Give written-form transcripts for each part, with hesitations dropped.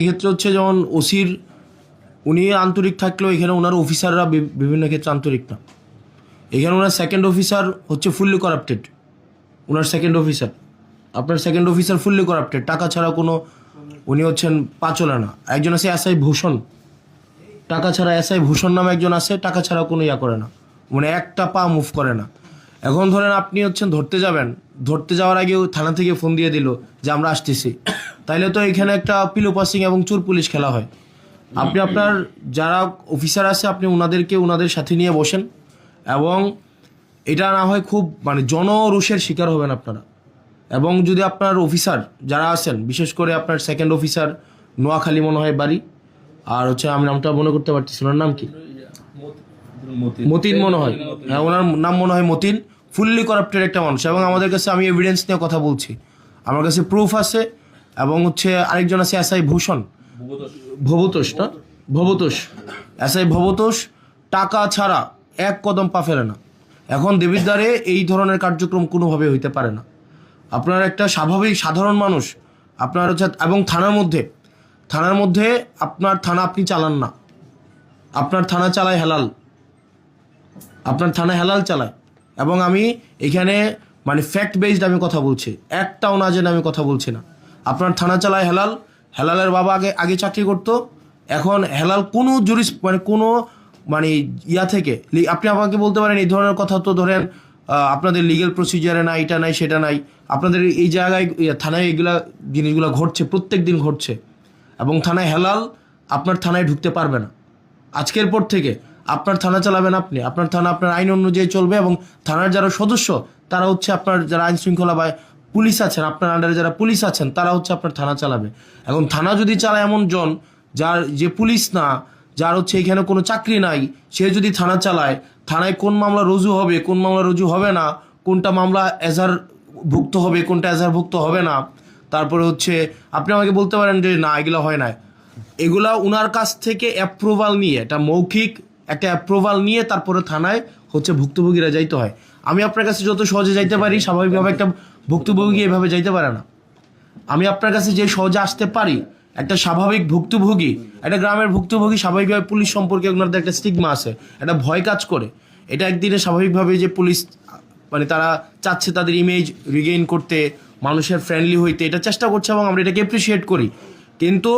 এক্ষেত্রে হচ্ছে যেমন ওসির উনি আন্তরিক থাকলেও এখানে ওনার অফিসাররা বিভিন্ন ক্ষেত্রে আন্তরিক না। এখানে ওনার সেকেন্ড অফিসার হচ্ছে ফুললি করাপ্টেড। ওনার সেকেন্ড অফিসার, আপনার সেকেন্ড অফিসার ফুললি করাপ্টেড, টাকা ছাড়া কোনো, উনি হচ্ছেন পাচলে না। একজন আছে এসআই ভূষণ, টাকা ছাড়া এসআই ভূষণ নামে একজন আছে, টাকা ছাড়া কোনো ইয়া করে না, মানে একটা পা মুভ করে না। এখন ধরেন আপনি হচ্ছেন ধরতে যাবেন, ধরতে যাওয়ার আগে থানা থেকে ফোন দিয়ে দিল যে আমরা আসতেছি, তাইলে তো এখানে একটা পিলো পাসিং এবং চোর পুলিশ খেলা হয়। আপনি আপনার যারা অফিসার আছে আপনি ওনাদেরকে ওনাদের সাথে নিয়ে বসেন, এবং এটা না হয় খুব মানে জনরোষের শিকার হবেন আপনারা। এবং যদি আপনার অফিসার যারা আছেন, বিশেষ করে আপনার সেকেন্ড অফিসার নোয়াখালী মনে হয় বাড়ি, আর হচ্ছে আমি নামটা মনে করতে পারতেছি, ওনার নাম কি, মতিন মনে হয়, হ্যাঁ ওনার নাম মনে হয় মতিন। ফুললি করাপ্টেড একটা মানুষ, এবং আমাদের কাছে আমি এভিডেন্স নিয়ে কথা বলছি, আমার কাছে প্রুফ আছে। এবং হচ্ছে আরেকজন আছে এসআই ভূষণ, ভবতোষ না, ভবতোষ, এসআই ভবতোষ টাকা ছাড়া এক কদম পা ফেলে না। এখন দেবিদ্বারে এই ধরনের কার্যক্রম কোনোভাবে হইতে পারে না। আপনার একটা স্বাভাবিক সাধারণ মানুষ আপনার হচ্ছে, এবং থানার মধ্যে আপনার থানা আপনি চালান না, আপনার থানা চালায় হেলাল, আপনার থানা হেলাল চালায়। এবং আমি এখানে মানে ফ্যাক্ট বেসড আমি কথা বলছি, একটাও না জেনে আমি কথা বলছি না। আপনার থানা চালায় হেলাল, হেলালের বাবা আগে চাকরি করতো, এখন হেলাল কোনো মানে ইয়া থেকে আপনি আমাকে বলতে পারেন এই ধরনের কথা, তো ধরেন আপনাদের লিগ্যাল প্রসিজারে না, এটা নাই সেটা নাই, আপনাদের এই জায়গায় থানায় এগুলা জিনিসগুলো ঘটছে, প্রত্যেক দিন ঘটছে। এবং থানায় হেলাল আপনার থানায় ঢুকতে পারবে না। আজকের পর থেকে আপনার থানা চালাবেন আপনি, আপনার থানা আপনার আইন অনুযায়ী চলবে, এবং থানার যারা সদস্য তারা হচ্ছে আপনার যারা আইন শৃঙ্খলা বা পুলিশ আছেন, আপনার আন্ডারে যারা পুলিশ আছেন তারা হচ্ছে আপনার থানা চালাবে। এখন থানা যদি চালায় এমন জন যে পুলিশ না, যার হচ্ছে এখানে কোনো চাকরি নাই, সে যদি থানা চালায়, থানায় কোন মামলা রুজু হবে, কোন মামলা রুজু হবে না, কোনটা মামলা এজাহারভুক্ত হবে, কোনটা এজাহারভুক্ত হবে না, তারপরে হচ্ছে আপনি আমাকে বলতে পারেন যে না এগুলো হয় না, এগুলা ওনার কাছ থেকে অ্যাপ্রুভাল নিয়ে, এটা মৌখিক একটা অ্যাপ্রুভাল নিয়ে তারপরে থানায় হচ্ছে ভুক্তভোগীরা যাইতে হয়। আমি আপনার কাছে যত সহজে যাইতে পারি, স্বাভাবিকভাবে একটা ভুক্তভোগী এভাবে যাইতে পারে না। আমি আপনার কাছে যে সহজে আসতে পারি, একটা স্বাভাবিক ভুক্তভোগী, একটা গ্রামের ভুক্তভোগী, স্বাভাবিকভাবে পুলিশ সম্পর্কে ওনাদের একটা স্টিগমা আছে, একটা ভয় কাজ করে। এটা একদিনে স্বাভাবিকভাবে যে পুলিশ মানে তারা চাচ্ছে তাদের ইমেজ রিগেইন করতে, মানুষের ফ্রেন্ডলি হইতে, এটা চেষ্টা করছে, এবং আমরা এটাকে অ্যাপ্রিসিয়েট করি। কিন্তু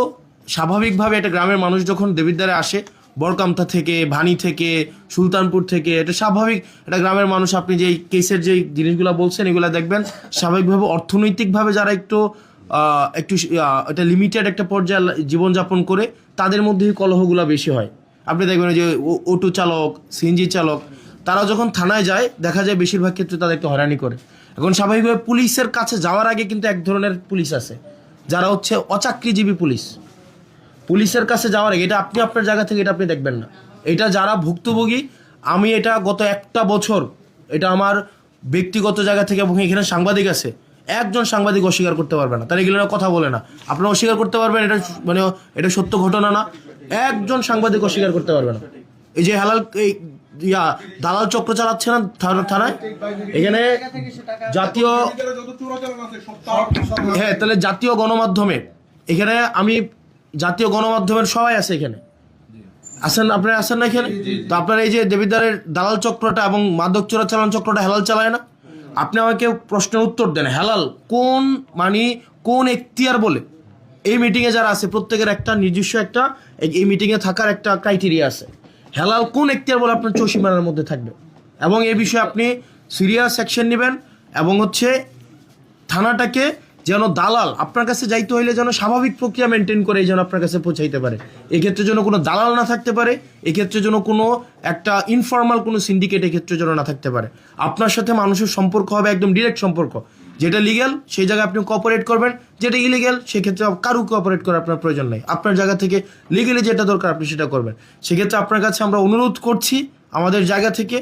স্বাভাবিকভাবে একটা গ্রামের মানুষ যখন দেবিদ্বারে আসে, বরকামতা থেকে, ভানি থেকে, সুলতানপুর থেকে, এটা স্বাভাবিক একটা গ্রামের মানুষ, আপনি যেই কেসের যেই জিনিসগুলো বলছেন এগুলো দেখবেন স্বাভাবিকভাবে অর্থনৈতিকভাবে যারা একটু এটা লিমিটেড একটা পর্যায়ে জীবনযাপন করে, তাদের মধ্যেই কলহগুলো বেশি হয়। আপনি দেখবেন যে অটো চালক, সিএনজি চালক, তারা যখন থানায় যায় দেখা যায় বেশিরভাগ ক্ষেত্রে তাদেরকে হয়রানি করে। এখন স্বাভাবিকভাবে পুলিশের কাছে যাওয়ার আগে কিন্তু এক ধরনের পুলিশ আছে যারা হচ্ছে অচাকরিজীবী পুলিশ। পুলিশের কাছে যাওয়ার আগে, এটা আপনি আপনার জায়গা থেকে এটা আপনি দেখবেন না, এটা যারা ভুক্তভোগী, আমি এটা গত একটা বছর, এটা আমার ব্যক্তিগত জায়গা থেকে, এবং এখানে সাংবাদিক আছে, একজন সাংবাদিক অস্বীকার করতে পারবে না, তারা এগুলো কথা বলে না। আপনারা অস্বীকার করতে পারবেন এটা মানে এটা সত্য ঘটনা না, একজন সাংবাদিক অস্বীকার করতে পারবে না। এই যে হেলাল এই দালাল চক্র চালাচ্ছে না থানায়, এখানে জাতীয়, হ্যাঁ তাহলে জাতীয় গণমাধ্যমে, এখানে আমি জাতীয় গণমাধ্যমের সবাই আছে, এখানে আছেন, আপনারা আছেন না এখানে? তো আপনারা এই যে দেবিদ্বারের দালাল চক্রটা এবং মাদক চোরাচালান চক্রটা হেলাল চালায় না? আপনি আমাকে প্রশ্নের উত্তর দেন, হেলাল কোন এখতিয়ার বলে? এই মিটিংয়ে যারা আছে প্রত্যেকের একটা নিজস্ব একটা এই মিটিংয়ে থাকার একটা ক্রাইটেরিয়া আছে। হেলাল কোন এখতিয়ার বলে আপনার চৌসীমানার মধ্যে থাকবে? এবং এই বিষয়ে আপনি সিরিয়াস অ্যাকশন নেবেন, এবং হচ্ছে থানাটাকে যেন দালাল আপনার কাছে যাইতে হইলে যেন স্বাভাবিক প্রক্রিয়া মেনটেন করে যেন আপনার কাছে পৌঁছাইতে পারে। এক্ষেত্রে যেন কোনো দালাল না থাকতে পারে, এক্ষেত্রে যেন কোনো একটা ইনফর্মাল কোনো সিন্ডিকেট এক্ষেত্রে যেন না থাকতে পারে। আপনার সাথে মানুষের সম্পর্ক হবে একদম ডিরেক্ট সম্পর্ক, যেটা লিগ্যাল সেই জায়গায় আপনি কোঅপারেট করবেন, যেটা ইলিগ্যাল সেক্ষেত্রে কারো কোঅপারেট করার আপনার প্রয়োজন নেই। আপনার জায়গা থেকে লিগ্যালি যেটা দরকার আপনি সেটা করবেন। সেক্ষেত্রে আপনার কাছে আমরা অনুরোধ করছি আমাদের জায়গা থেকে,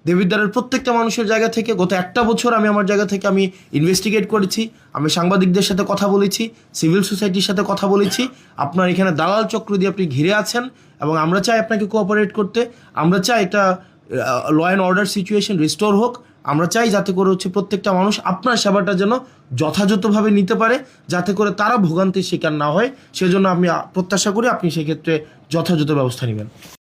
দেবিদ্বারের প্রত্যেকটা মানুষের জায়গা থেকে, গত একটা বছর আমি আমার জায়গা থেকে আমি ইনভেস্টিগেট করেছি, আমি সাংবাদিকদের সাথে কথা বলেছি, সিভিল সোসাইটির সাথে কথা বলেছি। আপনার এখানে দালাল চক্র দিয়ে আপনি ঘিরে আছেন, এবং আমরা চাই আপনাকে কোঅপারেট করতে। আমরা চাই এটা law and order situation restore হোক, আমরা চাই যাতে করে হচ্ছে প্রত্যেকটা মানুষ আপনার সেবাটা যেন যথাযথভাবে নিতে পারে, যাতে করে তারা ভোগান্তির শিকার না হয়। সেজন্য আমি প্রত্যাশা করি আপনি সেক্ষেত্রে যথাযথ ব্যবস্থা নেবেন।